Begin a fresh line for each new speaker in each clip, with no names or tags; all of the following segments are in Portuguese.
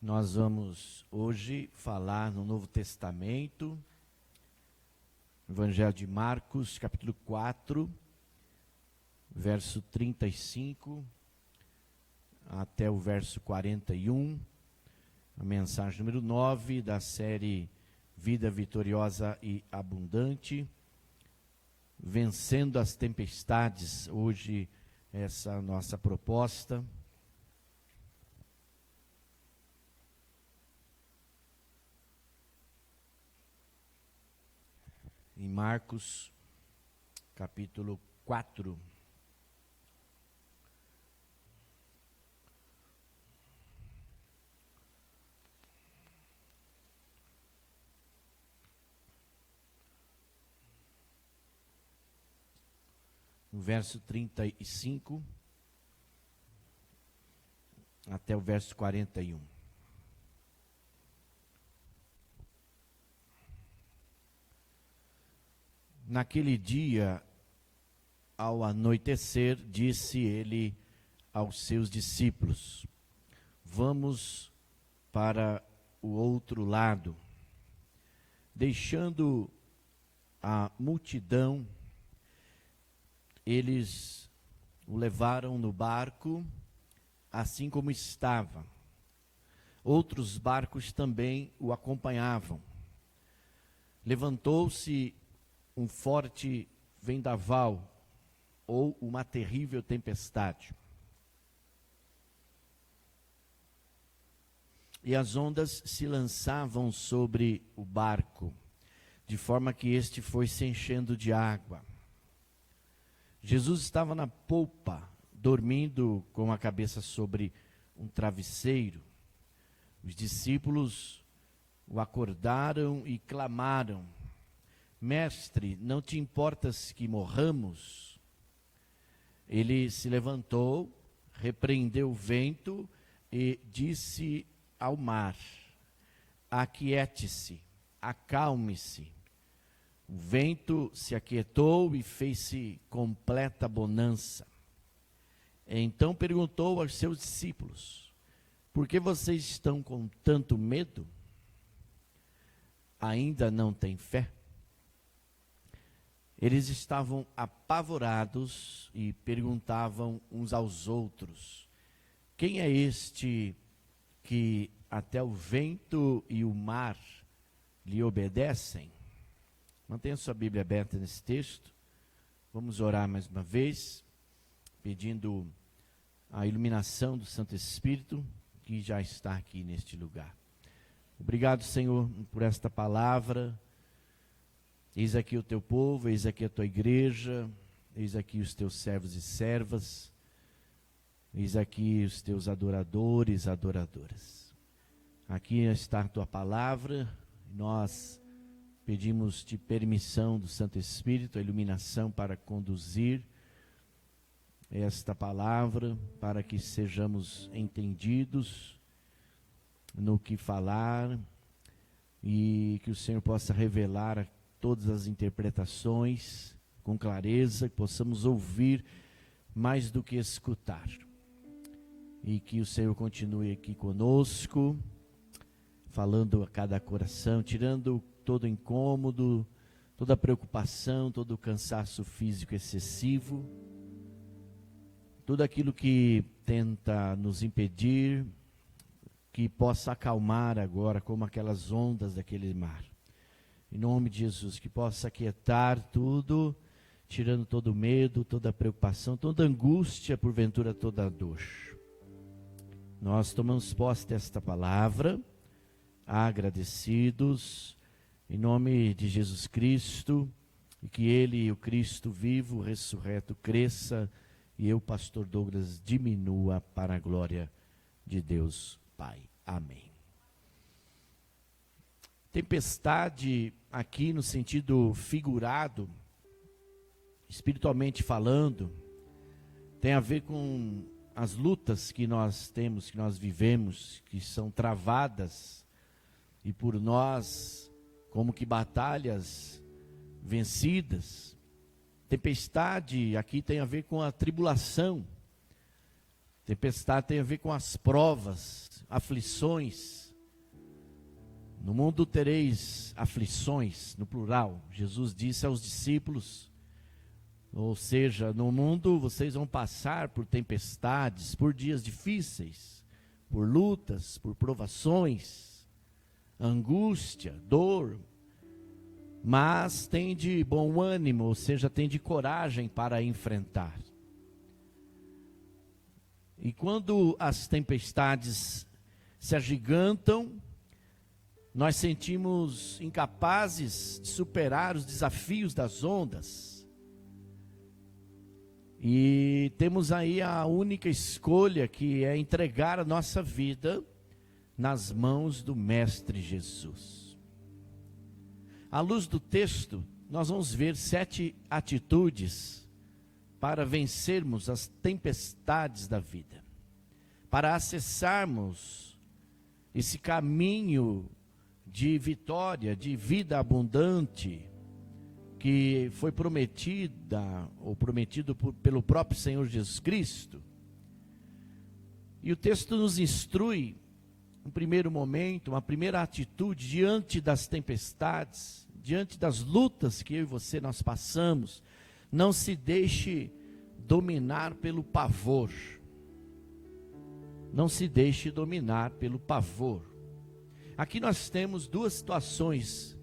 Nós vamos hoje falar no Novo Testamento, Evangelho de Marcos, capítulo 4, verso 35 até o verso 41, a mensagem número 9 da série Vida Vitoriosa e Abundante, Vencendo as Tempestades. Hoje essa é a nossa proposta. Em Marcos, capítulo 4. No verso 35 até o verso 41. Naquele dia, ao anoitecer, disse ele aos seus discípulos: vamos para o outro lado. Deixando a multidão, eles o levaram no barco, assim como estava. Outros barcos também o acompanhavam. Levantou-se um forte vendaval, ou uma terrível tempestade. E as ondas se lançavam sobre o barco, de forma que este foi se enchendo de água. Jesus estava na polpa, dormindo com a cabeça sobre um travesseiro. Os discípulos o acordaram e clamaram: Mestre, não te importas que morramos? Ele se levantou, repreendeu o vento e disse ao mar: aquiete-se, acalme-se. O vento se aquietou e fez-se completa bonança. Então perguntou aos seus discípulos: por que vocês estão com tanto medo? Ainda não têm fé? Eles estavam apavorados e perguntavam uns aos outros: quem é este que até o vento e o mar lhe obedecem? Mantenha sua Bíblia aberta nesse texto. Vamos orar mais uma vez, pedindo a iluminação do Santo Espírito, que já está aqui neste lugar. Obrigado, Senhor, por esta palavra. Eis aqui o teu povo, eis aqui a tua igreja, eis aqui os teus servos e servas, eis aqui os teus adoradores, adoradoras. Aqui está a tua palavra, nós pedimos-te permissão do Santo Espírito, a iluminação para conduzir esta palavra, para que sejamos entendidos no que falar e que o Senhor possa revelar todas as interpretações com clareza, que possamos ouvir mais do que escutar. E que o Senhor continue aqui conosco, falando a cada coração, tirando todo incômodo, toda preocupação, todo o cansaço físico excessivo, tudo aquilo que tenta nos impedir, que possa acalmar agora, como aquelas ondas daquele mar. Em nome de Jesus, que possa aquietar tudo, tirando todo o medo, toda a preocupação, toda a angústia, porventura toda a dor. Nós tomamos posse desta palavra, agradecidos, em nome de Jesus Cristo, e que Ele, o Cristo vivo, ressurreto, cresça, e eu, pastor Douglas, diminua para a glória de Deus Pai. Amém. Tempestade, aqui no sentido figurado, espiritualmente falando, tem a ver com as lutas que nós temos, que nós vivemos, que são travadas, e por nós, como que batalhas vencidas. Tempestade aqui tem a ver com a tribulação. Tempestade tem a ver com as provas, aflições. No mundo tereis aflições, no plural. Jesus disse aos discípulos, ou seja, no mundo vocês vão passar por tempestades, por dias difíceis, por lutas, por provações, angústia, dor, mas tende bom ânimo, ou seja, tende coragem para enfrentar. E quando as tempestades se agigantam, nós sentimos incapazes de superar os desafios das ondas. E temos aí a única escolha, que é entregar a nossa vida nas mãos do Mestre Jesus. À luz do texto, nós vamos ver 7 atitudes para vencermos as tempestades da vida, para acessarmos esse caminho de vitória, de vida abundante, que foi prometido pelo próprio Senhor Jesus Cristo. E o texto nos instrui, um primeiro momento, uma primeira atitude diante das tempestades, diante das lutas que eu e você nós passamos. Não se deixe dominar pelo pavor. Não se deixe dominar pelo pavor. Aqui nós temos 2 situações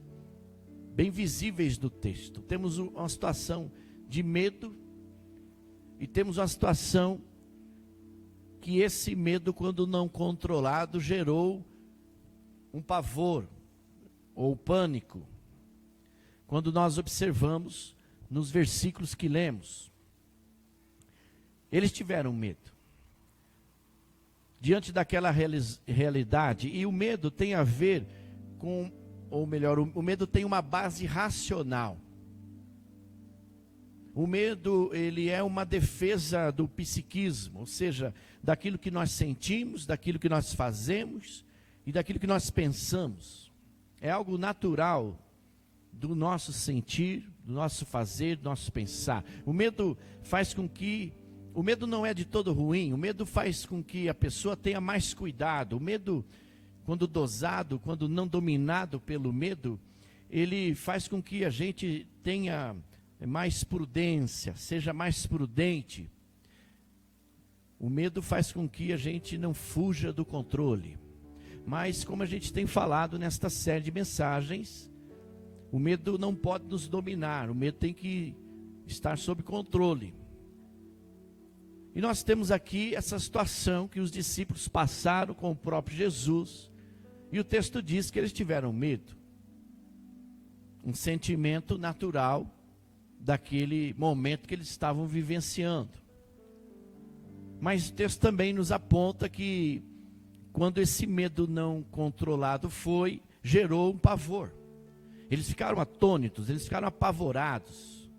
bem visíveis do texto. Temos uma situação de medo e temos uma situação que esse medo, quando não controlado, gerou um pavor ou pânico. Quando nós observamos nos versículos que lemos, eles tiveram medo diante daquela realidade, e o medo tem a ver com, ou melhor, o medo tem uma base racional. O medo, ele é uma defesa do psiquismo, ou seja, daquilo que nós sentimos, daquilo que nós fazemos e daquilo que nós pensamos. É algo natural do nosso sentir, do nosso fazer, do nosso pensar. O medo faz com que, o medo não é de todo ruim, o medo faz com que a pessoa tenha mais cuidado. O medo, quando dosado, quando não dominado pelo medo, ele faz com que a gente tenha mais prudência, seja mais prudente. O medo faz com que a gente não fuja do controle. Mas, como a gente tem falado nesta série de mensagens, o medo não pode nos dominar, o medo tem que estar sob controle. E nós temos aqui essa situação que os discípulos passaram com o próprio Jesus, e o texto diz que eles tiveram medo. Um sentimento natural daquele momento que eles estavam vivenciando. Mas o texto também nos aponta que quando esse medo não controlado foi, gerou um pavor. Eles ficaram atônitos, eles ficaram apavorados.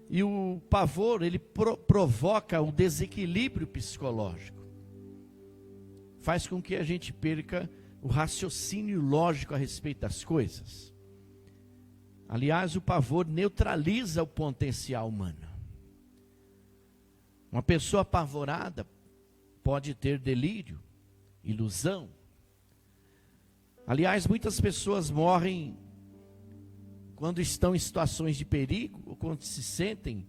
E o pavor, ele provoca um desequilíbrio psicológico. Faz com que a gente perca o raciocínio lógico a respeito das coisas. Aliás, o pavor neutraliza o potencial humano. Uma pessoa apavorada pode ter delírio, ilusão. Aliás, muitas pessoas morrem quando estão em situações de perigo, ou quando se sentem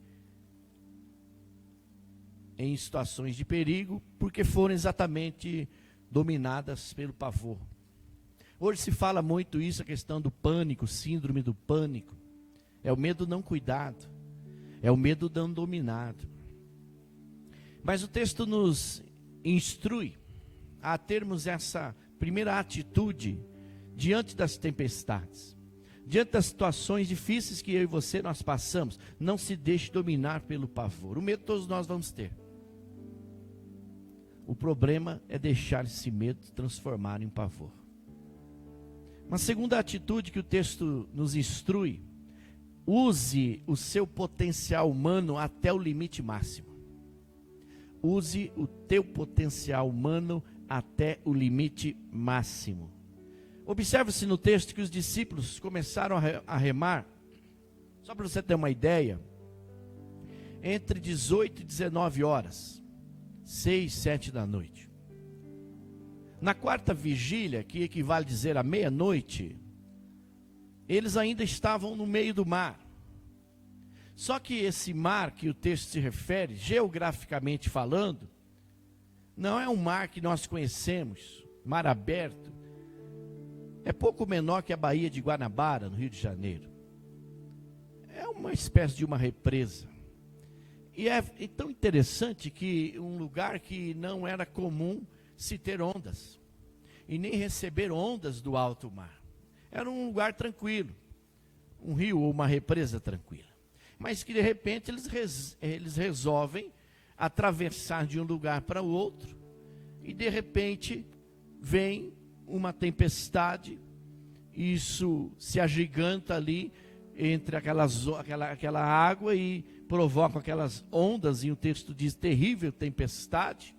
em situações de perigo, porque foram exatamente dominadas pelo pavor. Hoje se fala muito isso, a questão do pânico, síndrome do pânico. É o medo não cuidado, é o medo não dominado. Mas o texto nos instrui a termos essa primeira atitude diante das tempestades, diante das situações difíceis que eu e você nós passamos. Não se deixe dominar pelo pavor. O medo todos nós vamos ter. O problema é deixar esse medo transformar em pavor. Uma segunda atitude que o texto nos instrui: use o seu potencial humano até o limite máximo. Use o teu potencial humano até o limite máximo. Observe-se no texto que os discípulos começaram a remar, só para você ter uma ideia, entre 18 e 19 horas, 6, 7 da noite. Na quarta vigília, que equivale a dizer à meia-noite, eles ainda estavam no meio do mar. Só que esse mar que o texto se refere, geograficamente falando, não é um mar que nós conhecemos, mar aberto. É pouco menor que a Baía de Guanabara, no Rio de Janeiro. É uma espécie de uma represa. E é tão interessante que um lugar que não era comum se ter ondas, e nem receber ondas do alto mar. Era um lugar tranquilo, um rio ou uma represa tranquila. Mas que de repente eles resolvem atravessar de um lugar para o outro, e de repente vem uma tempestade, isso se agiganta ali entre aquela água e provoca aquelas ondas, e o texto diz terrível tempestade,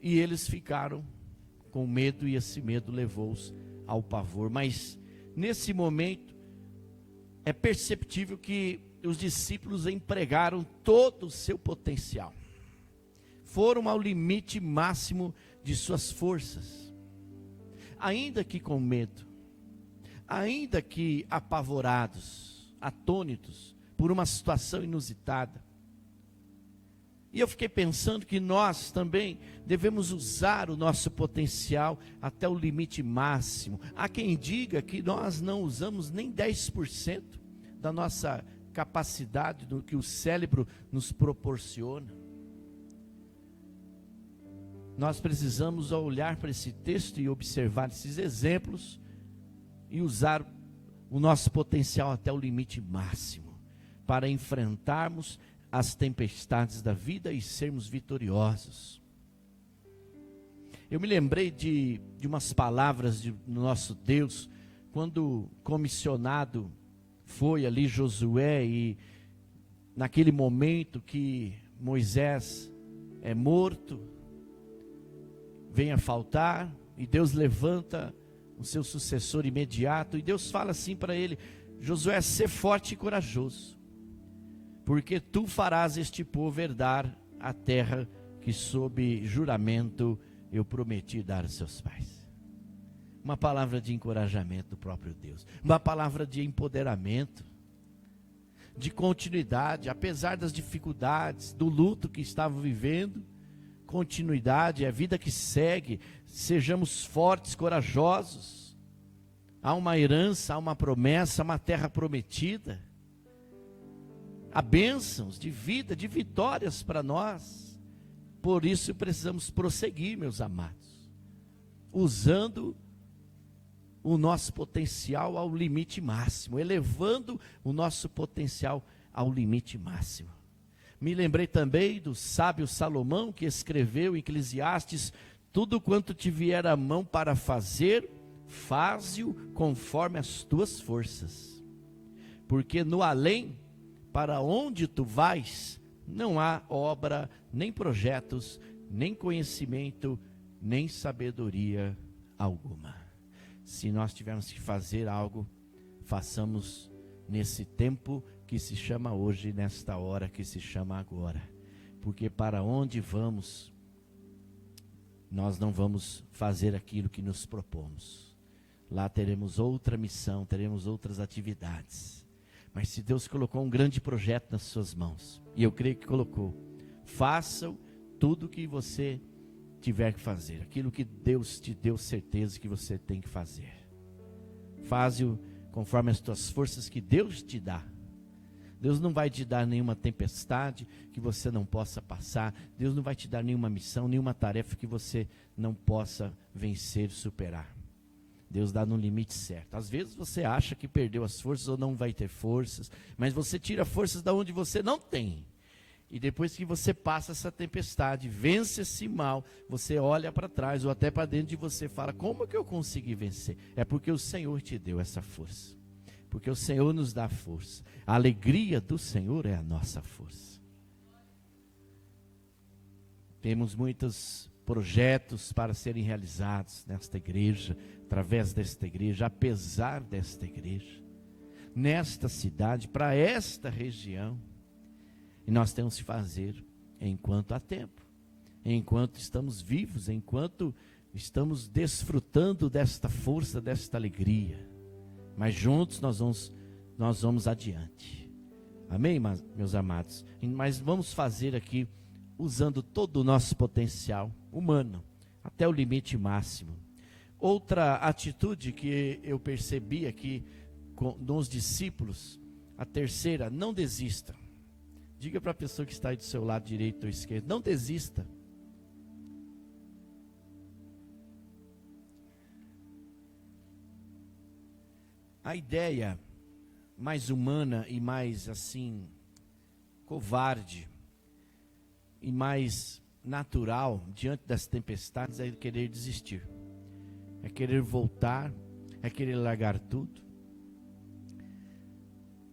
e eles ficaram com medo, e esse medo levou-os ao pavor. Mas nesse momento é perceptível que os discípulos empregaram todo o seu potencial, foram ao limite máximo de suas forças, ainda que com medo, ainda que apavorados, atônitos por uma situação inusitada. E eu fiquei pensando que nós também devemos usar o nosso potencial até o limite máximo. Há quem diga que nós não usamos nem 10% da nossa capacidade, do que o cérebro nos proporciona. Nós precisamos olhar para esse texto e observar esses exemplos e usar o nosso potencial até o limite máximo para enfrentarmos as tempestades da vida e sermos vitoriosos. Eu me lembrei de umas palavras do nosso Deus, quando comissionado foi ali Josué, e naquele momento que Moisés é morto, vem a faltar, e Deus levanta o seu sucessor imediato, e Deus fala assim para ele: Josué, sê forte e corajoso, porque tu farás este povo herdar a terra que sob juramento eu prometi dar aos seus pais. Uma palavra de encorajamento do próprio Deus, uma palavra de empoderamento, de continuidade, apesar das dificuldades, do luto que estavam vivendo. Continuidade, é a vida que segue. Sejamos fortes, corajosos. Há uma herança, há uma promessa, uma terra prometida. Há bênçãos de vida, de vitórias para nós. Por isso precisamos prosseguir, meus amados, usando o nosso potencial ao limite máximo, elevando o nosso potencial ao limite máximo. Me lembrei também do sábio Salomão, que escreveu em Eclesiastes: tudo quanto te vier à mão para fazer, faze-o conforme as tuas forças, porque no além, para onde tu vais, não há obra, nem projetos, nem conhecimento, nem sabedoria alguma. Se nós tivermos que fazer algo, façamos nesse tempo que se chama hoje, nesta hora que se chama agora, porque para onde vamos, nós não vamos fazer aquilo que nos propomos. Lá teremos outra missão, teremos outras atividades. Mas se Deus colocou um grande projeto nas suas mãos, e eu creio que colocou, faça tudo o que você tiver que fazer, aquilo que Deus te deu certeza que você tem que fazer. Faze-o conforme as tuas forças que Deus te dá. Deus não vai te dar nenhuma tempestade que você não possa passar. Deus não vai te dar nenhuma missão, nenhuma tarefa que você não possa vencer, superar. Deus dá no limite certo. Às vezes você acha que perdeu as forças ou não vai ter forças, mas você tira forças da onde você não tem. E depois que você passa essa tempestade, vence esse mal, você olha para trás ou até para dentro de você e fala: como que eu consegui vencer? É porque o Senhor te deu essa força. Porque o Senhor nos dá força. A alegria do Senhor é a nossa força. Temos muitos projetos para serem realizados nesta igreja, através desta igreja, apesar desta igreja, nesta cidade, para esta região. E nós temos que fazer enquanto há tempo, enquanto estamos vivos, enquanto estamos desfrutando desta força, desta alegria. Mas juntos nós vamos adiante. Amém, meus amados? Mas vamos fazer aqui usando todo o nosso potencial humano, até o limite máximo. Outra atitude que eu percebi aqui nos discípulos, a terceira: não desista. Diga para a pessoa que está aí do seu lado direito ou esquerdo: não desista. A ideia mais humana e mais assim covarde e mais natural diante das tempestades é querer desistir, é querer voltar, é querer largar tudo.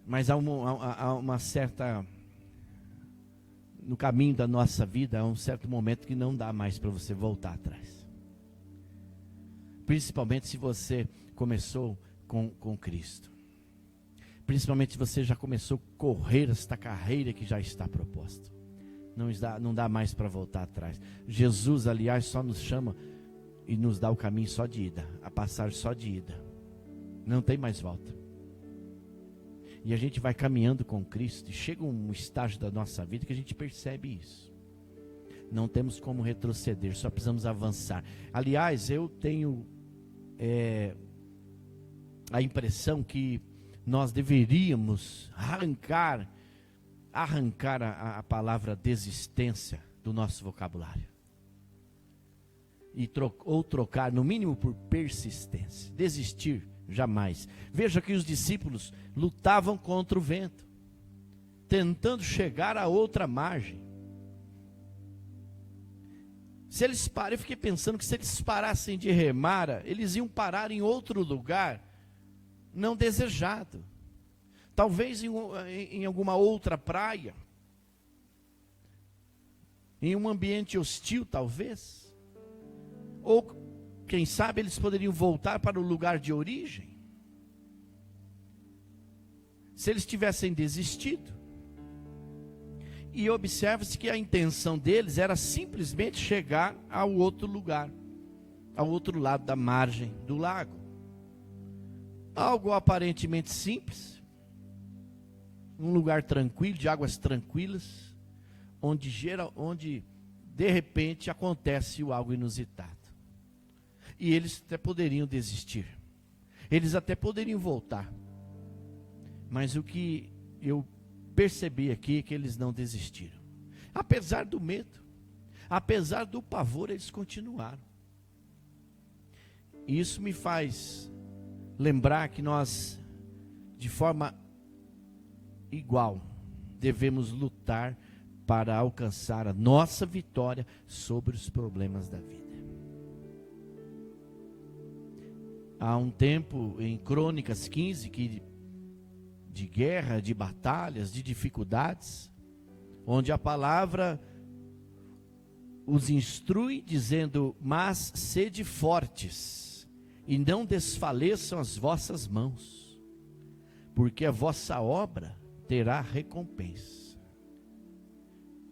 Mas há uma certa, no caminho da nossa vida, há um certo momento que não dá mais para você voltar atrás. Principalmente se você começou com Cristo. Principalmente se você já começou a correr esta carreira que já está proposta. Não dá mais para voltar atrás. Jesus, aliás, só nos chama e nos dá o caminho só de ida, a passagem só de ida. Não tem mais volta. E a gente vai caminhando com Cristo e chega um estágio da nossa vida que a gente percebe isso. Não temos como retroceder, só precisamos avançar. Aliás, eu tenho a impressão que nós deveríamos arrancar a palavra desistência do nosso vocabulário. Ou trocar, no mínimo, por persistência. Desistir, jamais. Veja que os discípulos lutavam contra o vento, tentando chegar a outra margem. Eu fiquei pensando que se eles parassem de remar, eles iam parar em outro lugar não desejado. Talvez em alguma outra praia, em um ambiente hostil, talvez. Ou, quem sabe, eles poderiam voltar para o lugar de origem. Se eles tivessem desistido. E observa-se que a intenção deles era simplesmente chegar ao outro lugar, ao outro lado da margem do lago. Algo aparentemente simples, um lugar tranquilo, de águas tranquilas, onde de repente acontece algo inusitado. E eles até poderiam desistir, eles até poderiam voltar, mas o que eu percebi aqui é que eles não desistiram. Apesar do medo, apesar do pavor, eles continuaram. E isso me faz lembrar que nós, de forma igual, devemos lutar para alcançar a nossa vitória sobre os problemas da vida. Há um tempo em Crônicas 15 de guerra, de batalhas, de dificuldades, onde a palavra os instrui dizendo: mas sede fortes e não desfaleçam as vossas mãos, porque a vossa obra terá recompensa.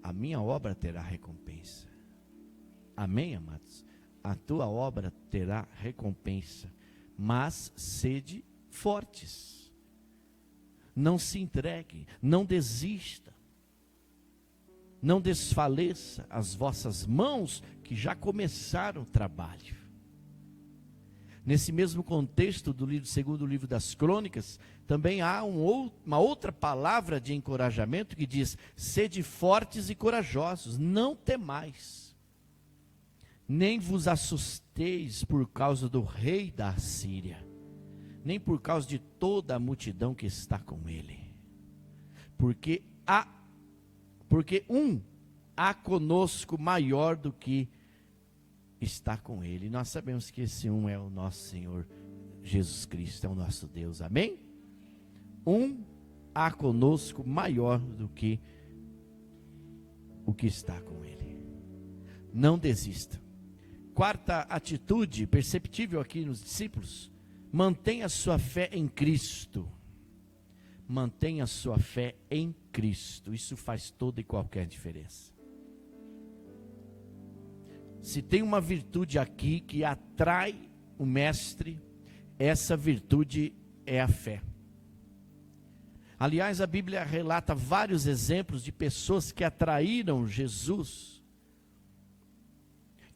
A minha obra terá recompensa. Amém, amados? A tua obra terá recompensa, mas sede fortes. Não se entregue, não desista, não desfaleça as vossas mãos que já começaram o trabalho. Nesse mesmo contexto do segundo livro das Crônicas, também há uma outra palavra de encorajamento que diz: sede fortes e corajosos, não temais, nem vos assusteis por causa do rei da Assíria, nem por causa de toda a multidão que está com ele, porque há conosco maior do que está com ele. Nós sabemos que esse um é o nosso Senhor Jesus Cristo, é o nosso Deus, amém? Há conosco maior do que o que está com ele. Não desista. Quarta atitude perceptível aqui nos discípulos: mantenha a sua fé em Cristo. Mantenha a sua fé em Cristo. Isso faz toda e qualquer diferença. Se tem uma virtude aqui que atrai o mestre, essa virtude é a fé. Aliás, a Bíblia relata vários exemplos de pessoas que atraíram Jesus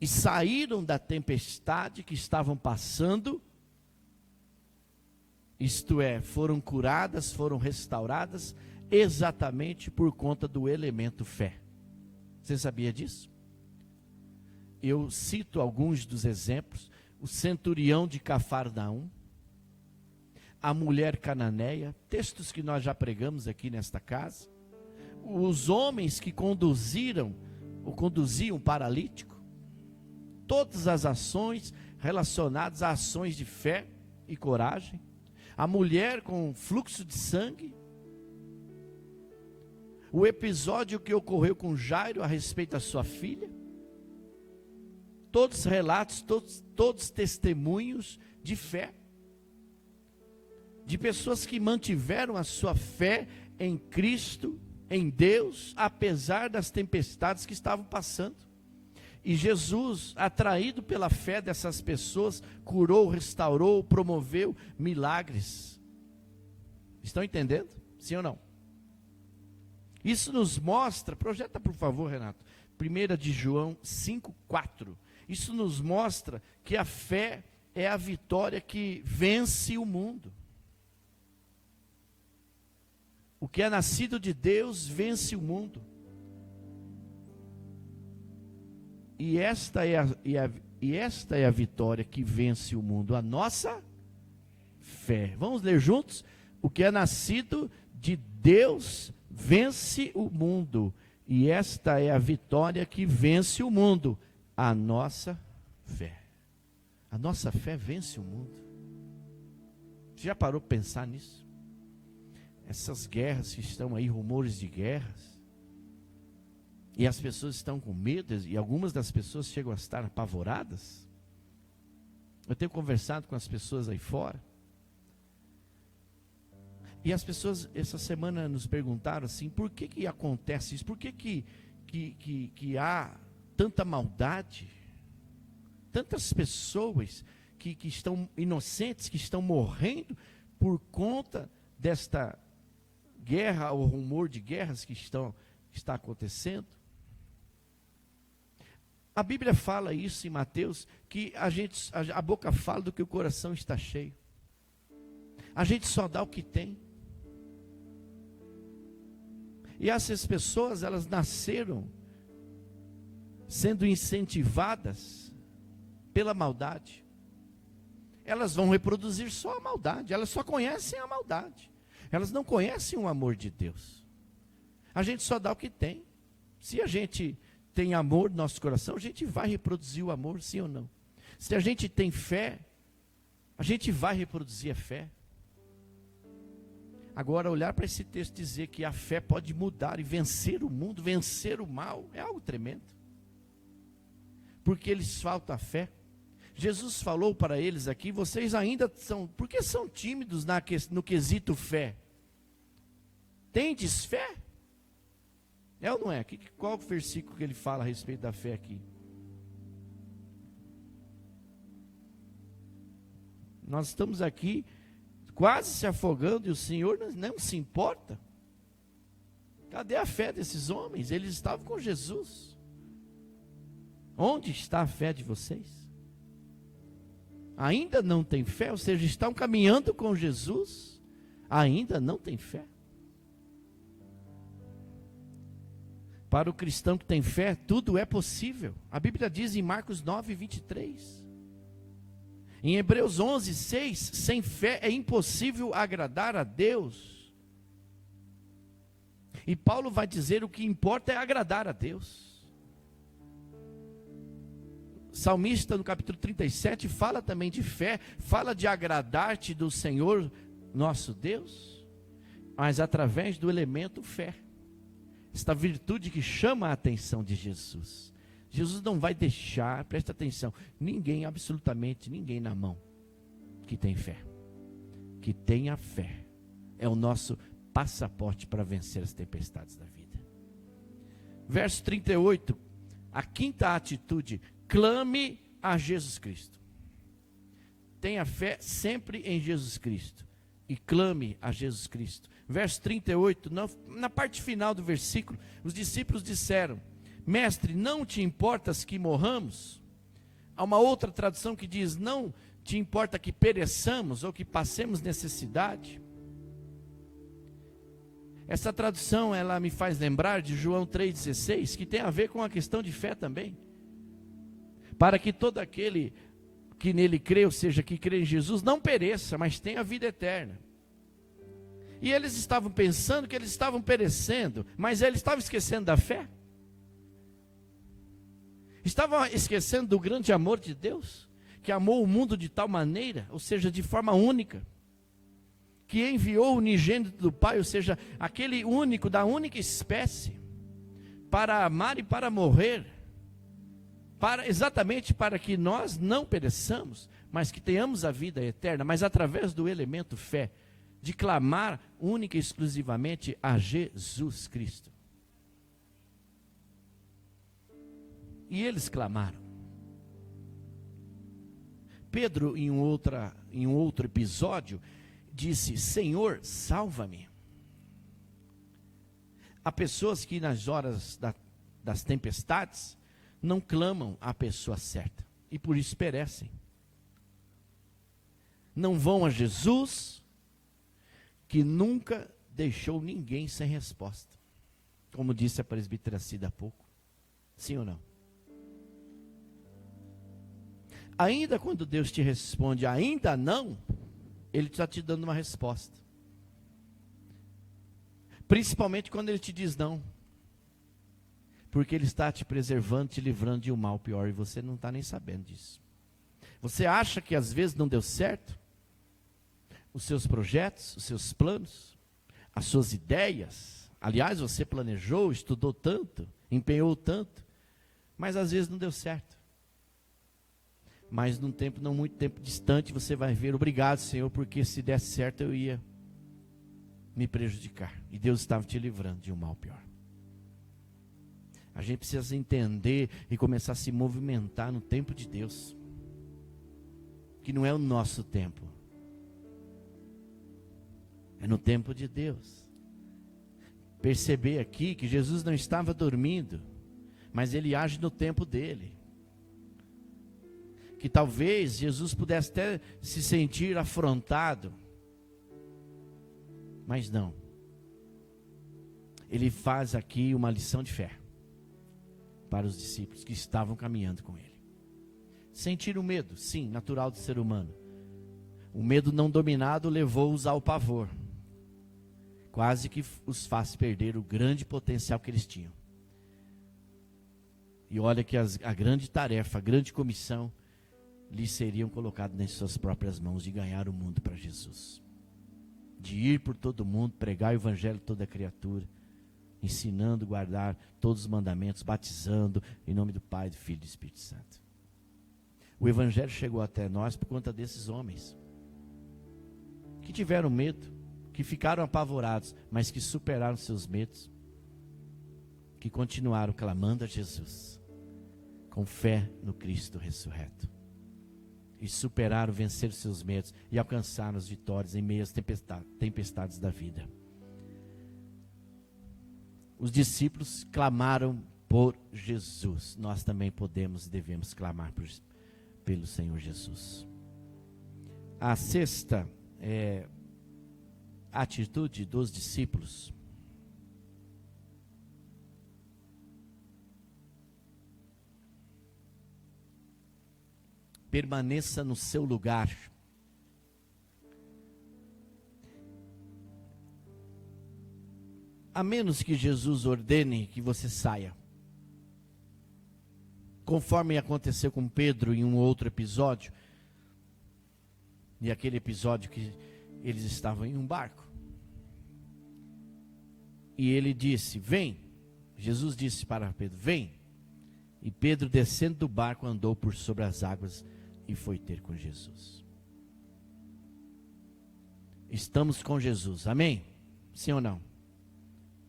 e saíram da tempestade que estavam passando, isto é, foram curadas, foram restauradas, exatamente por conta do elemento fé. Você sabia disso? Eu cito alguns dos exemplos: o centurião de Cafarnaum, a mulher cananeia, textos que nós já pregamos aqui nesta casa, os homens que conduziam o paralítico, todas as ações relacionadas a ações de fé e coragem, a mulher com fluxo de sangue, o episódio que ocorreu com Jairo a respeito da sua filha, todos relatos, todos testemunhos de fé, de pessoas que mantiveram a sua fé em Cristo, em Deus, apesar das tempestades que estavam passando. E Jesus, atraído pela fé dessas pessoas, curou, restaurou, promoveu milagres. Estão entendendo? Sim ou não? Isso nos mostra, projeta por favor, Renato, 1 de João 5,4. Isso nos mostra que a fé é a vitória que vence o mundo. O que é nascido de Deus vence o mundo. E esta é a vitória que vence o mundo, a nossa fé. Vamos ler juntos? O que é nascido de Deus vence o mundo. E esta é a vitória que vence o mundo, a nossa fé. A nossa fé vence o mundo. Você já parou para pensar nisso? Essas guerras que estão aí, rumores de guerras, e as pessoas estão com medo, e algumas das pessoas chegam a estar apavoradas. Eu tenho conversado com as pessoas aí fora, e as pessoas essa semana nos perguntaram assim: por que acontece isso? Por que há tanta maldade? Tantas pessoas que estão inocentes, que estão morrendo por conta desta guerra, ou rumor de guerras que está acontecendo. A Bíblia fala isso em Mateus, que a boca fala do que o coração está cheio. A gente só dá o que tem. E essas pessoas, elas nasceram sendo incentivadas pela maldade. Elas vão reproduzir só a maldade, elas só conhecem a maldade. Elas não conhecem o amor de Deus. A gente só dá o que tem. Se a gente tem amor no nosso coração, a gente vai reproduzir o amor, sim ou não? Se a gente tem fé, a gente vai reproduzir a fé. Agora, olhar para esse texto e dizer que a fé pode mudar e vencer o mundo, vencer o mal, é algo tremendo. Porque lhes falta a fé. Jesus falou para eles aqui: vocês ainda são, por que são tímidos no quesito fé? Tendes fé? É ou não é? Qual o versículo que ele fala a respeito da fé aqui? Nós estamos aqui quase se afogando e o Senhor não se importa. Cadê a fé desses homens? Eles estavam com Jesus. Onde está a fé de vocês? Ainda não tem fé? Ou seja, estão caminhando com Jesus, ainda não tem fé? Para o cristão que tem fé, tudo é possível. A Bíblia diz em Marcos 9, 23. Em Hebreus 11, 6, sem fé é impossível agradar a Deus. E Paulo vai dizer: o que importa é agradar a Deus. O salmista no capítulo 37 fala também de fé, fala de agradar-te do Senhor nosso Deus, mas através do elemento fé. Esta virtude que chama a atenção de Jesus. Jesus não vai deixar, presta atenção, ninguém, absolutamente ninguém na mão que tem fé. Que tenha fé. É o nosso passaporte para vencer as tempestades da vida. Verso 38, a quinta atitude: clame a Jesus Cristo. Tenha fé sempre em Jesus Cristo e clame a Jesus Cristo. Verso 38, na parte final do versículo, os discípulos disseram: Mestre, não te importas que morramos? Há uma outra tradução que diz: não te importa que pereçamos ou que passemos necessidade? Essa tradução, ela me faz lembrar de João 3,16, que tem a ver com a questão de fé também. Para que todo aquele que nele crê, ou seja, que crê em Jesus, não pereça, mas tenha vida eterna. E eles estavam pensando que eles estavam perecendo, mas eles estavam esquecendo da fé. Estavam esquecendo do grande amor de Deus, que amou o mundo de tal maneira, ou seja, de forma única, que enviou o unigênito do Pai, ou seja, aquele único, da única espécie, para amar e para morrer, exatamente para que nós não pereçamos, mas que tenhamos a vida eterna, mas através do elemento fé, de clamar única e exclusivamente a Jesus Cristo. E eles clamaram. Pedro, em um outro episódio, disse: Senhor, salva-me. Há pessoas que nas horas das tempestades não clamam à pessoa certa e por isso perecem. Não vão a Jesus, que nunca deixou ninguém sem resposta, como disse a presbítera Cida há pouco. Sim ou não? Ainda quando Deus te responde ainda não, Ele está te dando uma resposta. Principalmente quando Ele te diz não. Porque Ele está te preservando, te livrando de um mal pior, e você não está nem sabendo disso. Você acha que às vezes não deu certo? Os seus projetos, os seus planos, as suas ideias. Aliás, você planejou, estudou tanto, empenhou tanto, mas às vezes não deu certo. Mas num tempo não muito tempo distante você vai ver: obrigado, Senhor, porque se desse certo eu ia me prejudicar. E Deus estava te livrando de um mal pior. A gente precisa entender e começar a se movimentar no tempo de Deus, que não é o nosso tempo, é no tempo de Deus. Perceber aqui que Jesus não estava dormindo, mas Ele age no tempo dele. Que talvez Jesus pudesse até se sentir afrontado, mas não. Ele faz aqui uma lição de fé para os discípulos que estavam caminhando com Ele. Sentir o medo, sim, natural do ser humano. O medo não dominado levou-os ao pavor. Quase que os faz perder o grande potencial que eles tinham. E olha que a grande tarefa, a grande comissão, lhes seriam colocados nas suas próprias mãos, de ganhar o mundo para Jesus. De ir por todo mundo, pregar o evangelho a toda criatura, ensinando, guardar todos os mandamentos, batizando em nome do Pai, do Filho e do Espírito Santo. O evangelho chegou até nós por conta desses homens, que tiveram medo, que ficaram apavorados, mas que superaram seus medos, que continuaram clamando a Jesus, com fé no Cristo ressurreto. E superaram, venceram seus medos e alcançaram as vitórias em meio às tempestades da vida. Os discípulos clamaram por Jesus. Nós também podemos e devemos clamar pelo Senhor Jesus. A sexta atitude dos discípulos permaneça no seu lugar. A menos que Jesus ordene que você saia. Conforme aconteceu com Pedro em um outro episódio. E aquele episódio que eles estavam em um barco. E ele disse: vem. Jesus disse para Pedro: vem. E Pedro, descendo do barco, andou por sobre as águas e foi ter com Jesus. Estamos com Jesus, amém? Sim ou não?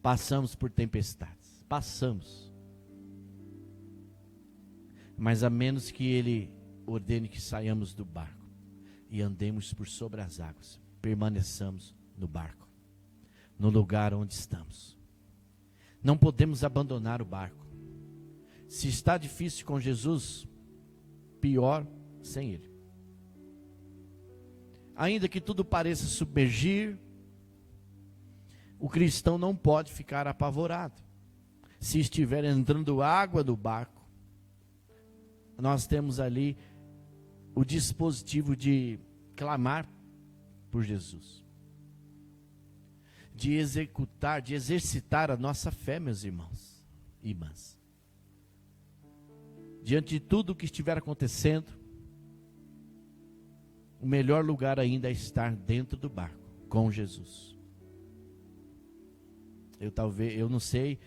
Passamos por tempestades, passamos. Mas a menos que Ele ordene que saiamos do barco e andemos por sobre as águas, permaneçamos no barco, no lugar onde estamos. Não podemos abandonar o barco. Se está difícil com Jesus, pior sem Ele. Ainda que tudo pareça submergir, o cristão não pode ficar apavorado. Se estiver entrando água no barco, nós temos ali o dispositivo de clamar por Jesus, de executar, de exercitar a nossa fé, meus irmãos e irmãs. Diante de tudo o que estiver acontecendo, o melhor lugar ainda é estar dentro do barco, com Jesus. Eu não sei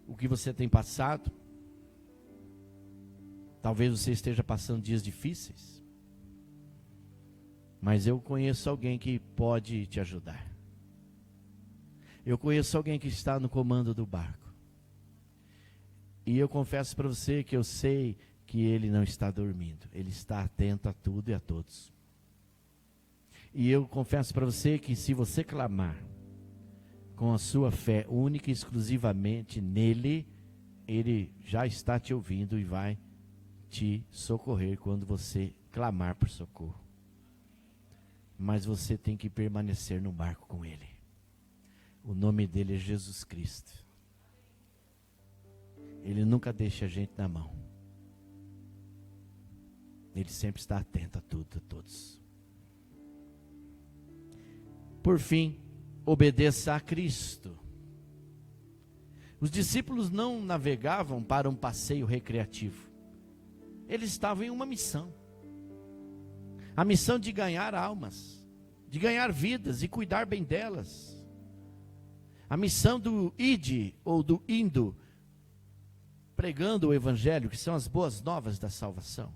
o que você tem passado. Talvez você esteja passando dias difíceis. Mas eu conheço alguém que pode te ajudar. Eu conheço alguém que está no comando do barco. E eu confesso para você que eu sei que ele não está dormindo. Ele está atento a tudo e a todos. E eu confesso para você que se você clamar com a sua fé única e exclusivamente nele, ele já está te ouvindo e vai te socorrer quando você clamar por socorro. Mas você tem que permanecer no barco com ele. O nome dele é Jesus Cristo. Ele nunca deixa a gente na mão. Ele sempre está atento a tudo, a todos. Por fim, obedeça a Cristo. Os discípulos não navegavam para um passeio recreativo. Eles estavam em uma missão. A missão de ganhar almas, de ganhar vidas e cuidar bem delas. A missão do ide ou do indo, pregando o evangelho, que são as boas novas da salvação.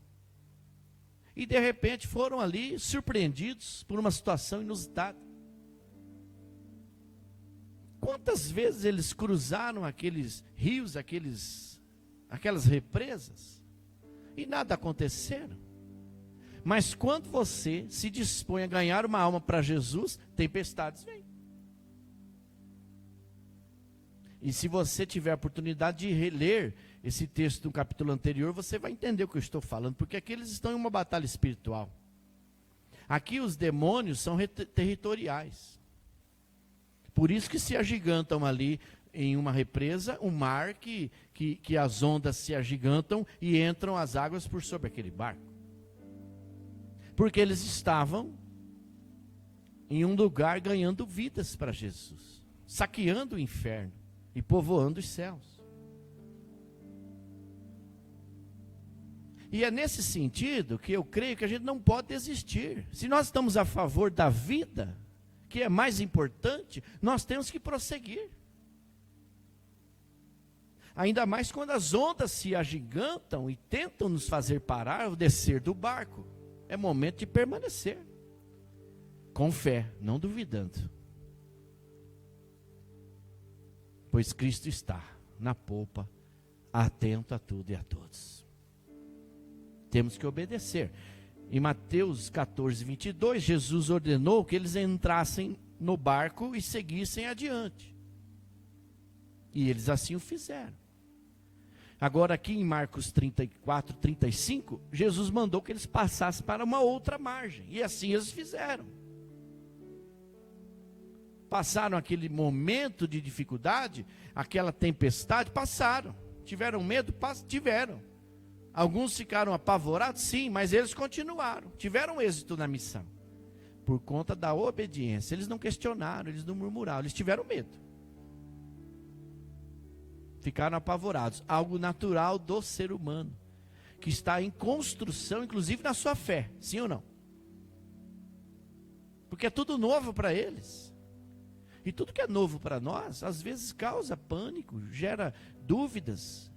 E de repente foram ali surpreendidos por uma situação inusitada. Quantas vezes eles cruzaram aqueles rios, aquelas represas, e nada aconteceram. Mas quando você se dispõe a ganhar uma alma para Jesus, tempestades vêm. E se você tiver a oportunidade de reler esse texto do capítulo anterior, você vai entender o que eu estou falando, porque aqui eles estão em uma batalha espiritual. Aqui os demônios são territoriais. Por isso que se agigantam ali em uma represa, um mar que as ondas se agigantam e entram as águas por sobre aquele barco. Porque eles estavam em um lugar ganhando vidas para Jesus, saqueando o inferno e povoando os céus. E é nesse sentido que eu creio que a gente não pode desistir. Se nós estamos a favor da vida, que é mais importante, nós temos que prosseguir. Ainda mais quando as ondas se agigantam e tentam nos fazer parar ou descer do barco. É momento de permanecer. Com fé, não duvidando. Pois Cristo está na popa, atento a tudo e a todos. Temos que obedecer. Em Mateus 14, 22, Jesus ordenou que eles entrassem no barco e seguissem adiante. E eles assim o fizeram. Agora aqui em Marcos 34, 35, Jesus mandou que eles passassem para uma outra margem. E assim eles fizeram. Passaram aquele momento de dificuldade, aquela tempestade, passaram. Tiveram medo? Tiveram. Alguns ficaram apavorados? Sim, mas eles continuaram. Tiveram êxito na missão. Por conta da obediência. Eles não questionaram, eles não murmuraram, eles tiveram medo. Ficaram apavorados. Algo natural do ser humano, que está em construção, inclusive na sua fé. Sim ou não? Porque é tudo novo para eles. E tudo que é novo para nós, às vezes causa pânico, gera dúvidas.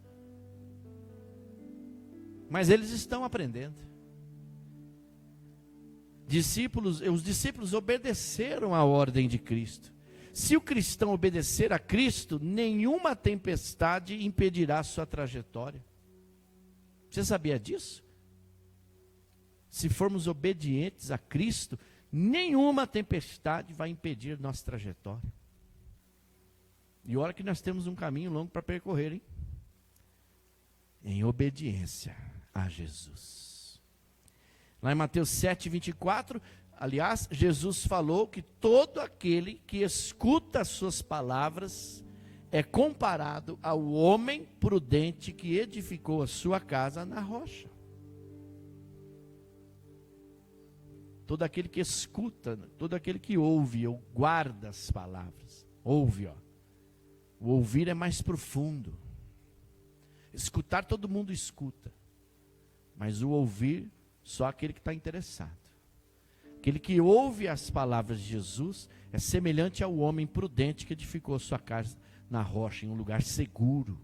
Mas eles estão aprendendo. Os discípulos obedeceram à ordem de Cristo. Se o cristão obedecer a Cristo, nenhuma tempestade impedirá a sua trajetória. Você sabia disso? Se formos obedientes a Cristo, nenhuma tempestade vai impedir nossa trajetória. E olha que nós temos um caminho longo para percorrer, hein? Em obediência a Jesus. Lá em Mateus 7, 24, aliás, Jesus falou que todo aquele que escuta as suas palavras é comparado ao homem prudente que edificou a sua casa na rocha. Todo aquele que escuta, todo aquele que ouve ou guarda as palavras. Ouve, ó. O ouvir é mais profundo. Escutar todo mundo escuta. Mas o ouvir, só aquele que está interessado. Aquele que ouve as palavras de Jesus é semelhante ao homem prudente que edificou a sua casa na rocha, em um lugar seguro.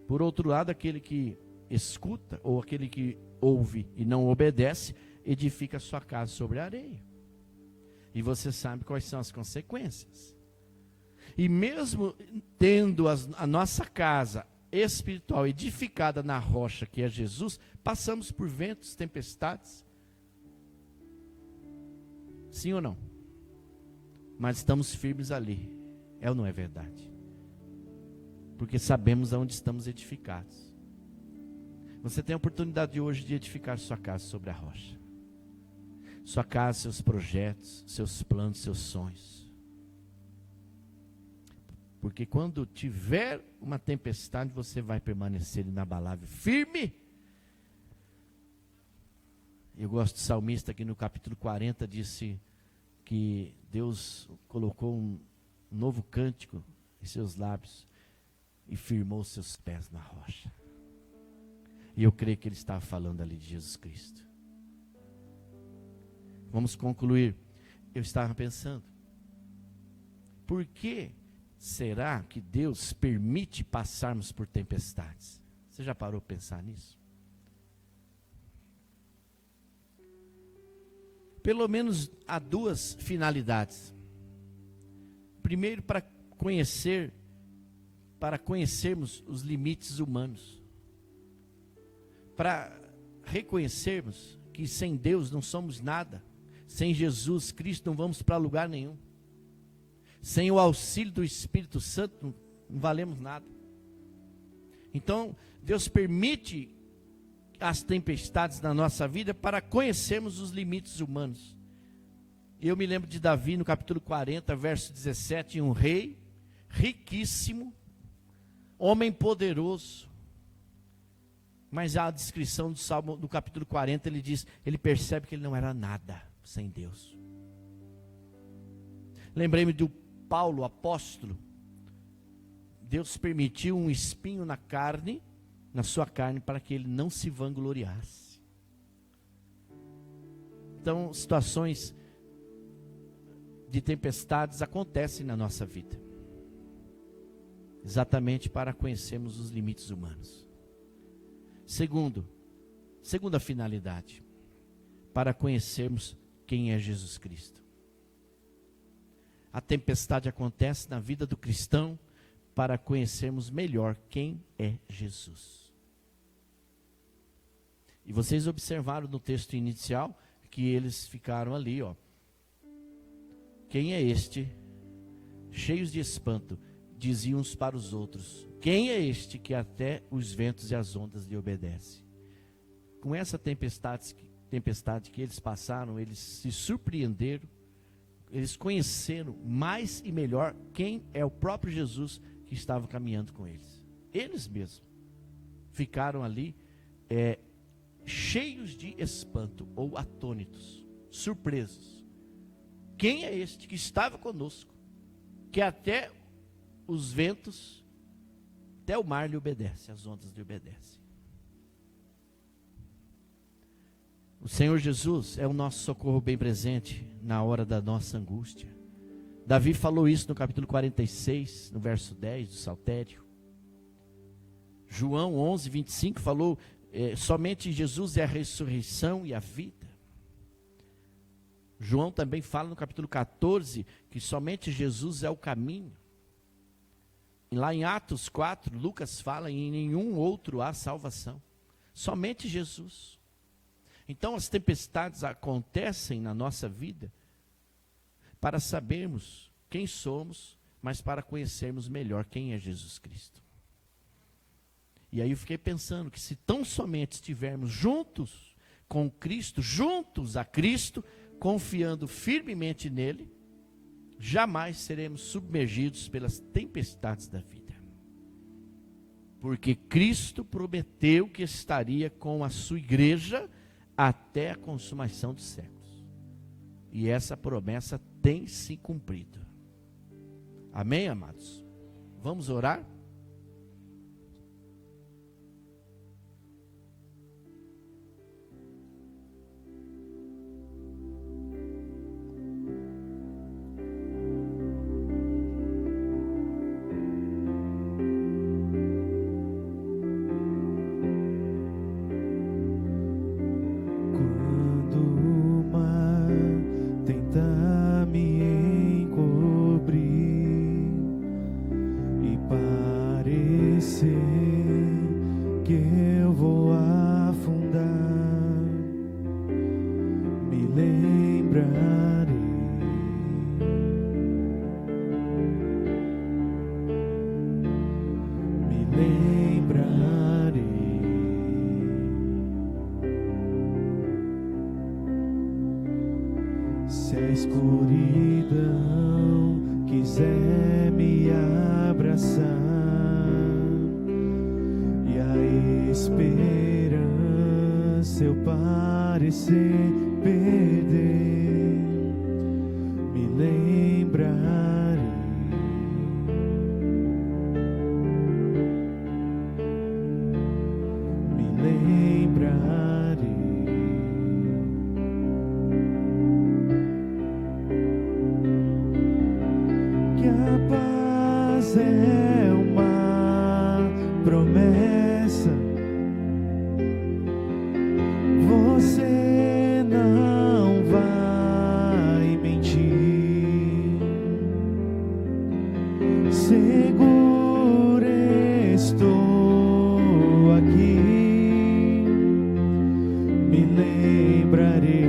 Por outro lado, aquele que escuta, ou aquele que ouve e não obedece, edifica a sua casa sobre a areia. E você sabe quais são as consequências. E mesmo tendo a nossa casa espiritual edificada na rocha, que é Jesus, passamos por ventos, tempestades. Sim ou não? Mas estamos firmes ali. É ou não é verdade? Porque sabemos aonde estamos edificados. Você tem a oportunidade hoje de edificar sua casa sobre a rocha. Sua casa, seus projetos, seus planos, seus sonhos. Porque quando tiver uma tempestade, você vai permanecer inabalável, firme. Eu gosto do salmista que no capítulo 40 disse que Deus colocou um novo cântico em seus lábios e firmou seus pés na rocha. E eu creio que ele estava falando ali de Jesus Cristo. Vamos concluir. Eu estava pensando, por que será que Deus permite passarmos por tempestades? Você já parou para pensar nisso? Pelo menos há duas finalidades. Primeiro, para conhecermos os limites humanos. Para reconhecermos que sem Deus não somos nada. Sem Jesus Cristo não vamos para lugar nenhum. Sem o auxílio do Espírito Santo não valemos nada. Então, Deus permite as tempestades na nossa vida para conhecermos os limites humanos. Eu me lembro de Davi no capítulo 40, verso 17, um rei riquíssimo, homem poderoso. Mas a descrição do Salmo, do capítulo 40, ele diz, ele percebe que ele não era nada sem Deus. Lembrei-me do Paulo, apóstolo. Deus permitiu um espinho na sua carne, para que ele não se vangloriasse. Então, situações de tempestades acontecem na nossa vida. Exatamente para conhecermos os limites humanos. Segunda finalidade, para conhecermos quem é Jesus Cristo. A tempestade acontece na vida do cristão para conhecermos melhor quem é Jesus. E vocês observaram no texto inicial que eles ficaram ali, ó. Quem é este? Cheios de espanto, diziam uns para os outros. Quem é este que até os ventos e as ondas lhe obedecem? Com essa tempestade que eles passaram, eles se surpreenderam, eles conheceram mais e melhor quem é o próprio Jesus que estava caminhando com eles. Eles mesmos ficaram ali cheios de espanto ou atônitos, surpresos. Quem é este que estava conosco, que até os ventos, até o mar lhe obedece, as ondas lhe obedecem? O Senhor Jesus é o nosso socorro bem presente na hora da nossa angústia. Davi falou isso no capítulo 46, no verso 10 do Saltério. João 11, 25 falou, somente Jesus é a ressurreição e a vida. João também fala no capítulo 14, que somente Jesus é o caminho. Lá em Atos 4, Lucas fala: em nenhum outro há salvação, somente Jesus. Então as tempestades acontecem na nossa vida para sabermos quem somos, mas para conhecermos melhor quem é Jesus Cristo. E aí eu fiquei pensando que se tão somente estivermos juntos com Cristo, juntos a Cristo, confiando firmemente nele, jamais seremos submergidos pelas tempestades da vida. Porque Cristo prometeu que estaria com a sua igreja até a consumação dos séculos. E essa promessa tem se cumprido. Amém, amados? Vamos orar?
Se a escuridão quiser me abraçar e a esperança eu parecer perder, me lembrarei, me lembrarei. Que a paz é uma promessa, você não vai mentir. Seguro estou aqui, me lembrarei.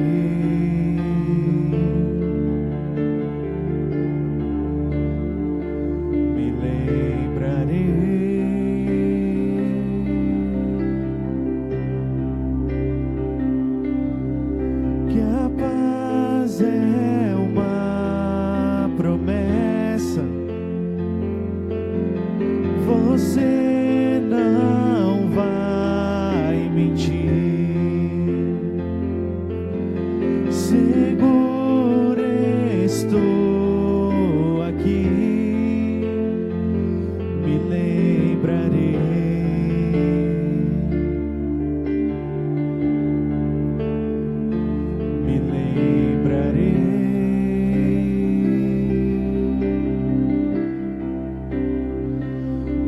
Que a paz é uma promessa, você não vai mentir. Seguro estou aqui, me lembrarei. Me lembrarei.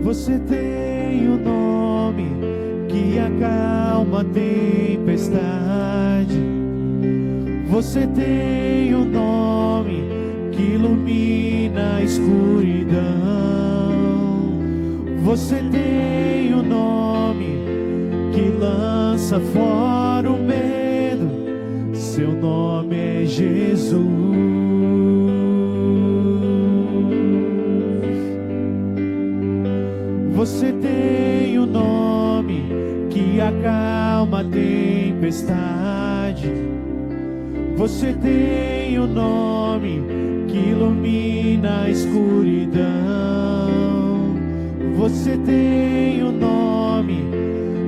Você tem um nome que acalma a tempestade. Você tem um nome que ilumina a escuridão. Você tem um nome que lança fora o medo. Seu nome é Jesus. Você tem um nome que acalma a tempestade. Você tem um nome que ilumina a escuridão. Você tem um nome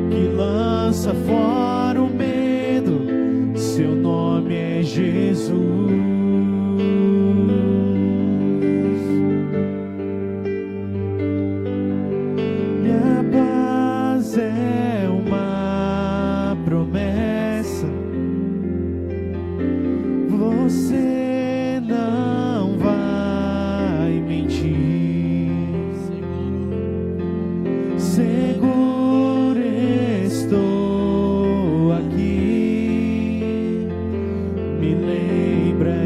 que lança fora o medo. Seu nome é Jesus. Minha paz é uma promessa, você não vai mentir. Seguro estou aqui, me lembra.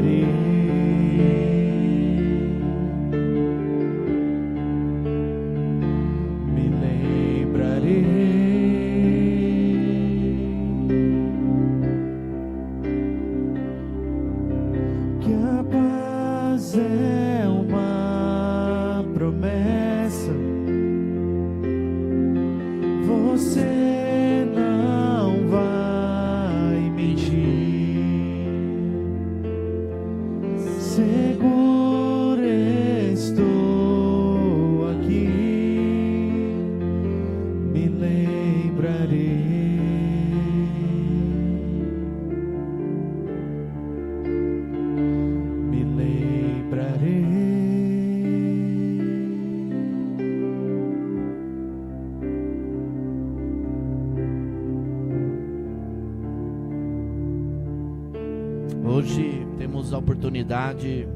Hoje temos a oportunidade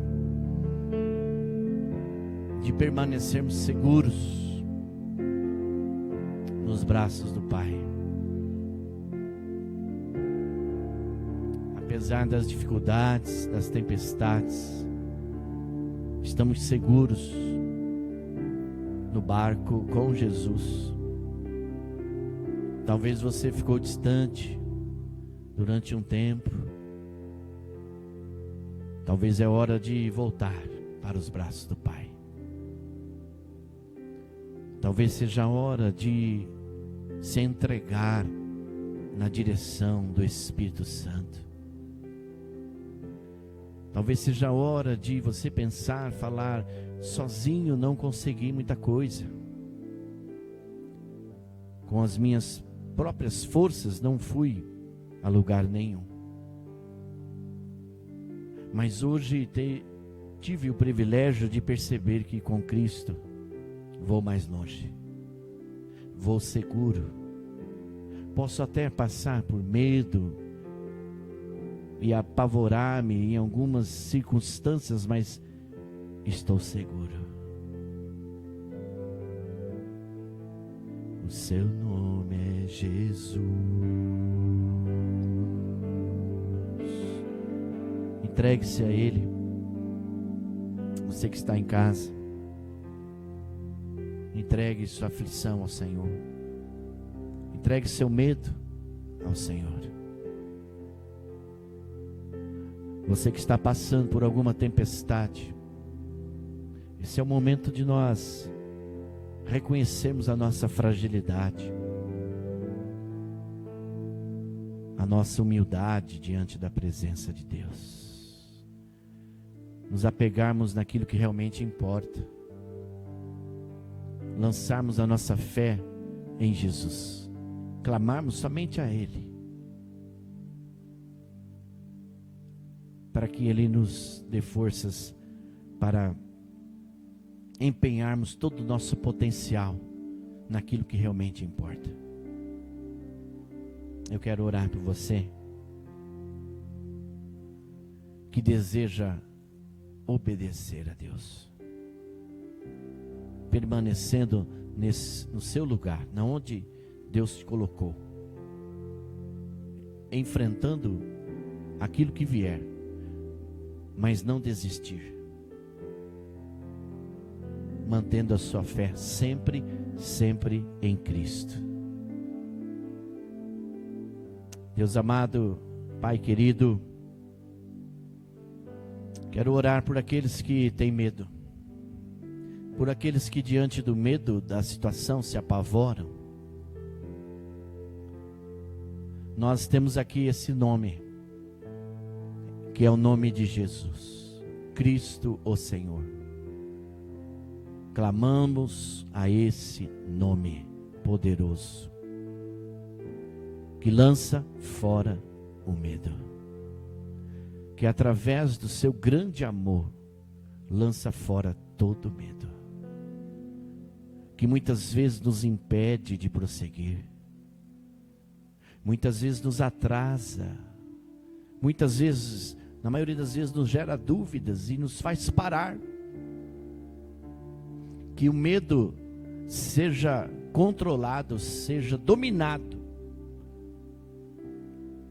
de permanecermos seguros nos braços do Pai. Apesar das dificuldades, das tempestades, estamos seguros no barco com Jesus. Talvez você ficou distante durante um tempo. Talvez é hora de voltar para os braços do Pai. Talvez seja a hora de se entregar na direção do Espírito Santo. Talvez seja a hora de você pensar, falar: sozinho não consegui muita coisa. Com as minhas próprias forças não fui a lugar nenhum. Mas hoje tive o privilégio de perceber que com Cristo vou mais longe. Vou seguro. Posso até passar por medo e apavorar-me em algumas circunstâncias, mas estou seguro. O seu nome é Jesus. Entregue-se a Ele. Você que está em casa, entregue sua aflição ao Senhor. Entregue seu medo ao Senhor. Você que está passando por alguma tempestade, esse é o momento de nós reconhecermos a nossa fragilidade, a nossa humildade diante da presença de Deus, nos apegarmos naquilo que realmente importa, lançarmos a nossa fé em Jesus, clamarmos somente a Ele, para que Ele nos dê forças para empenharmos todo o nosso potencial naquilo que realmente importa. Eu quero orar por você que deseja obedecer a Deus, permanecendo no seu lugar, na onde Deus te colocou, enfrentando aquilo que vier, mas não desistir, mantendo a sua fé sempre em Cristo. Deus amado, Pai querido, quero orar por aqueles que têm medo, por aqueles que diante do medo da situação se apavoram. Nós temos aqui esse nome, que é o nome de Jesus, Cristo o Senhor. Clamamos a esse nome poderoso, que lança fora o medo, que através do seu grande amor, lança fora todo medo, que muitas vezes nos impede de prosseguir, muitas vezes nos atrasa, muitas vezes, na maioria das vezes, nos gera dúvidas e nos faz parar. Que o medo seja controlado, seja dominado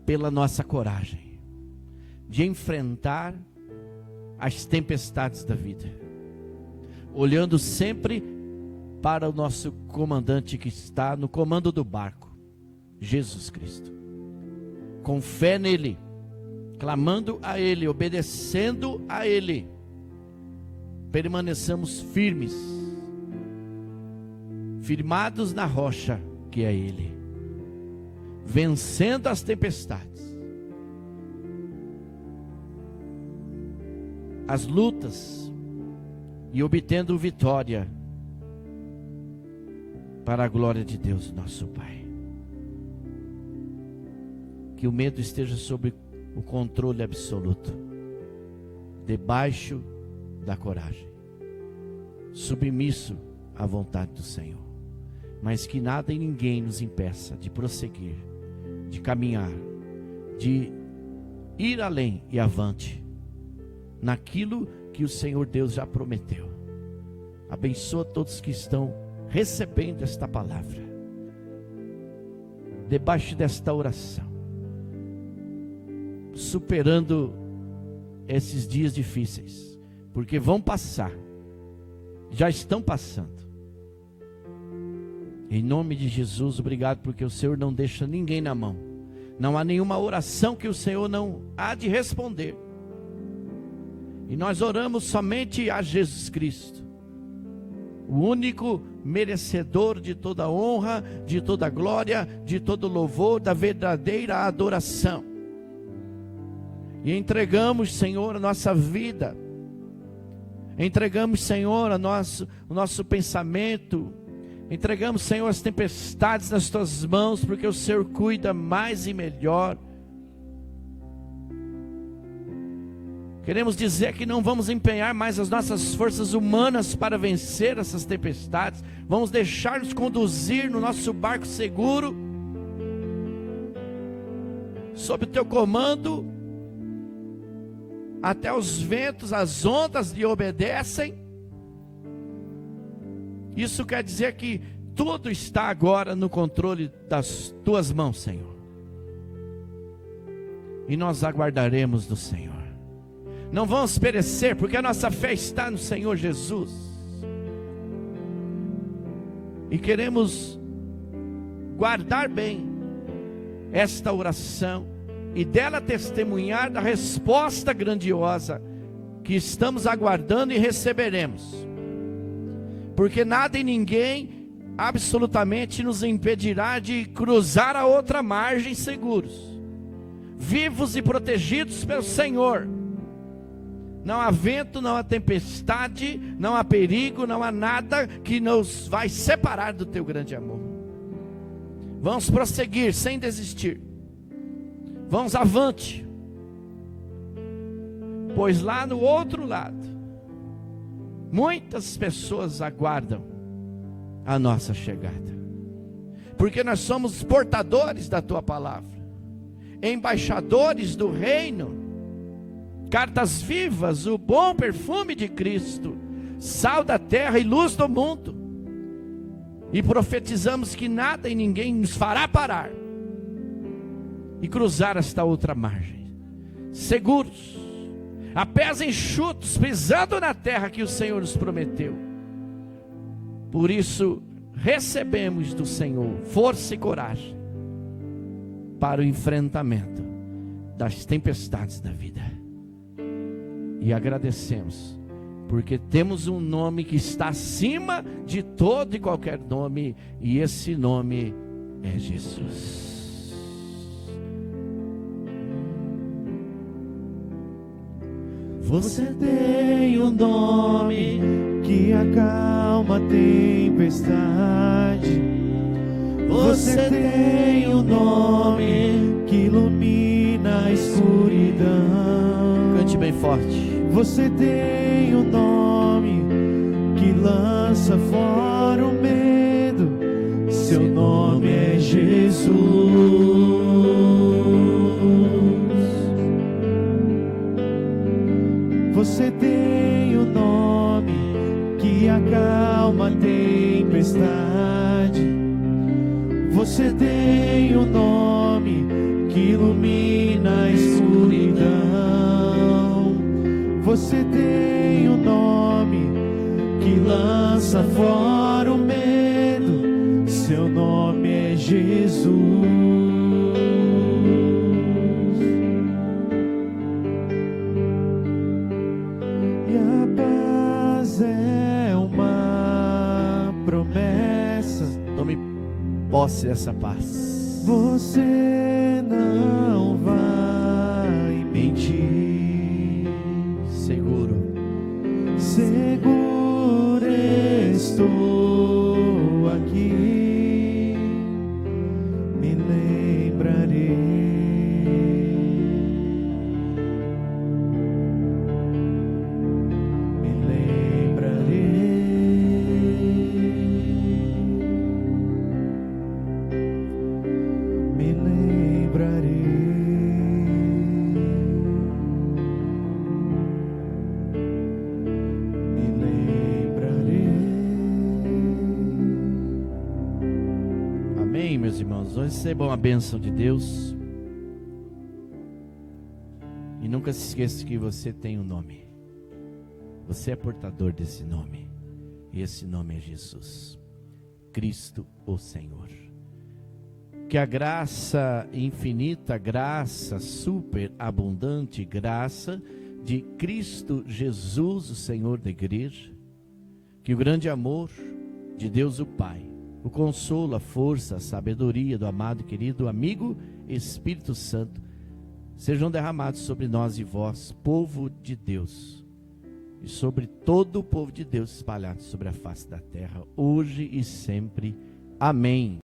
pela nossa coragem de enfrentar as tempestades da vida, olhando sempre para o nosso comandante que está no comando do barco, Jesus Cristo, com fé nele, clamando a Ele, obedecendo a Ele, permaneçamos firmados na rocha que é Ele, vencendo as tempestades, as lutas e obtendo vitória para a glória de Deus, nosso Pai. Que o medo esteja sob o controle absoluto, debaixo da coragem, submisso à vontade do Senhor, mas que nada e ninguém nos impeça de prosseguir, de caminhar, de ir além e avante naquilo que o Senhor Deus já prometeu. Abençoa todos que estão recebendo esta palavra, debaixo desta oração, superando esses dias difíceis, porque vão passar, já estão passando. Em nome de Jesus, obrigado, porque o Senhor não deixa ninguém na mão. Não há nenhuma oração que o Senhor não há de responder. E nós oramos somente a Jesus Cristo, o único merecedor de toda honra, de toda glória, de todo louvor, da verdadeira adoração. E entregamos, Senhor, a nossa vida, entregamos, Senhor, o nosso pensamento, entregamos, Senhor, as tempestades nas tuas mãos, porque o Senhor cuida mais e melhor. Queremos dizer que não vamos empenhar mais as nossas forças humanas para vencer essas tempestades. Vamos deixar-nos conduzir no nosso barco seguro, sob o teu comando. Até os ventos, as ondas lhe obedecem. Isso quer dizer que tudo está agora no controle das tuas mãos, Senhor. E nós aguardaremos do Senhor. Não vamos perecer, porque a nossa fé está no Senhor Jesus. E queremos guardar bem esta oração e dela testemunhar da resposta grandiosa que estamos aguardando e receberemos. Porque nada e ninguém absolutamente nos impedirá de cruzar a outra margem seguros, vivos e protegidos pelo Senhor. Não há vento, não há tempestade, não há perigo, não há nada que nos vai separar do teu grande amor. Vamos prosseguir sem desistir. Vamos avante. Pois lá no outro lado, muitas pessoas aguardam a nossa chegada. Porque nós somos portadores da tua palavra, embaixadores do reino, cartas vivas, o bom perfume de Cristo, sal da terra e luz do mundo. E profetizamos que nada e ninguém nos fará parar e cruzar esta outra margem, seguros, a pés enxutos, pisando na terra que o Senhor nos prometeu. Por isso recebemos do Senhor força e coragem para o enfrentamento das tempestades da vida. E agradecemos, porque temos um nome que está acima de todo e qualquer nome, e esse nome é Jesus.
Você tem um nome que acalma a tempestade. Você tem um nome que ilumina a escuridão.
Cante bem forte.
Você tem um nome que lança fora o medo. Seu nome é Jesus. Você tem um nome que acalma a tempestade. Você tem um nome que ilumina a escuridão. Você tem um nome que lança fora o medo. Seu nome é Jesus. E a paz é uma promessa.
Tome posse dessa paz.
Você não vai mentir.
Seguro.
Seguro estou aqui, me lembrarei. Me lembrarei. Me lembrarei.
Recebam a bênção de Deus. E nunca se esqueça que você tem um nome. Você é portador desse nome. E esse nome é Jesus, Cristo o Senhor. Que a graça infinita, graça super abundante, graça de Cristo Jesus, o Senhor da igreja, que o grande amor de Deus o Pai, o consolo, a força, a sabedoria do amado e querido amigo Espírito Santo, sejam derramados sobre nós e vós, povo de Deus, e sobre todo o povo de Deus espalhado sobre a face da terra, hoje e sempre. Amém.